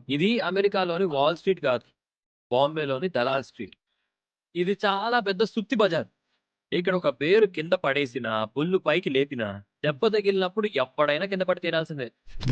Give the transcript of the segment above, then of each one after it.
ఇది అమెరికాలోని wall street కాదు. బాంబేలోని దలాల్ స్ట్రీట్. ఇది చాలా పెద్ద సుత్తి బజార్. ఇక్కడ ఒక బేరు కింద పడేసినా, బుల్లు పైకి లేపినా, దెబ్బ తగిలినప్పుడు ఎవ్వడైనా కింద పడి తీరాల్సిందే.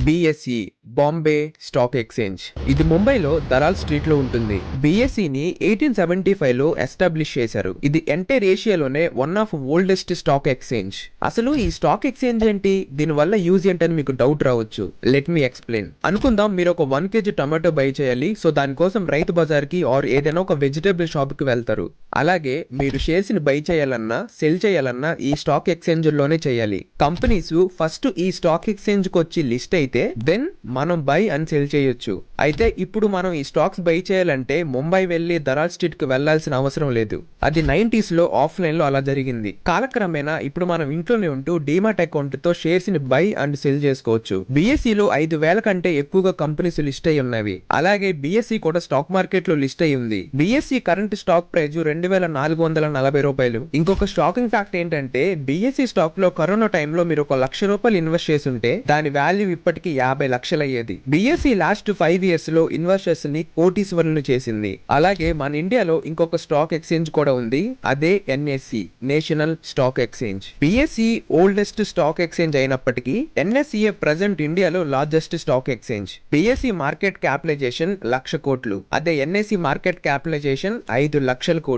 బీఎస్ఈ బాంబే స్టాక్ ఎక్స్చేంజ్ ఇది ముంబైలో దలాల్ స్ట్రీట్ లో ఉంటుంది. బీఎస్ఈని 1875లో ఎస్టాబ్లిష్ చేశారు. ఇది ఎంటైర్ ఏషియాలోనే one of oldest stock exchange. అసలు ఈ స్టాక్ ఎక్స్చేంజ్ ఏంటి, దీని వల్ల యూజ్ ఏంటని మీకు డౌట్ రావచ్చు. Let me explain. అనుకుందాం మీరు ఒక 1 kg టమాటో బై చేయాలి. సో దానికోసం రైతు బజార్ కి ఆర్ ఏదైనా ఒక వెజిటేబుల్ షాప్ కి వెళ్తారు. అలాగే మీరు షేర్స్ ని బై చేయాలన్నా సెల్ చేయాలన్నా ఈ స్టాక్ ఎక్స్చేంజ్ లోనే చేయాలి. కంపెనీస్ ఫస్ట్ ఈ స్టాక్ ఎక్స్చేంజ్ కి వచ్చి లిస్ట్ అయితే దెన్ మనం బై అండ్ సెల్ చేయొచ్చు. అయితే ఇప్పుడు మనం ఈ స్టాక్స్ బై చేయాలంటే ముంబై వెళ్లి దలాల్ స్ట్రీట్ కి వెళ్లాల్సిన అవసరం లేదు. అది 90s లో ఆఫ్లైన్ లో అలా జరిగింది. కాలక్రమేణా ఇప్పుడు మనం ఇంట్లోనే ఉంటూ డీమాట్ అకౌంట్ తో షేర్స్ ని బై అండ్ సెల్ చేసుకోవచ్చు. బీఎస్ఈ లో 5,000 కంటే ఎక్కువగా కంపెనీస్ లిస్ట్ అయి ఉన్నవి. అలాగే బీఎస్ఈ కూడా స్టాక్ మార్కెట్ లో లిస్ట్ అయి ఉంది. బీఎస్ఈ కరెంట్ స్టాక్ ప్రైస్ 2,440 రూపాయలు. ఇంకొక షాకింగ్ ఫ్యాక్ట్ ఏంటంటే బీఎస్ఈ స్టాక్ లో కరోనా టైంలో మీరు ₹1,00,000 ఇన్వెస్ట్ చేసి ఉంటే దాని వాల్యూ ఇప్పటికి 50 లక్షలు అయ్యేది. బీఎస్ఈ లాస్ట్ 5 years లో ఇన్వెస్టర్స్ ని కోటీశ్వరులను చేసింది. అలాగే మన ఇండియాలో ఇంకొక స్టాక్ ఎక్స్చేంజ్ కూడా ఉంది. అదే NSE national stock exchange. BSE oldest stock exchange అయినప్పటికీ ఎన్ఎస్ఈ ప్రెజెంట్ ఇండియాలో largest stock exchange. BSE market capitalization 1,00,000 కోట్లు. అదే ఎన్ఎస్ఈ మార్కెట్ క్యాపిటలైజేషన్ 5 లక్షల కోట్లు.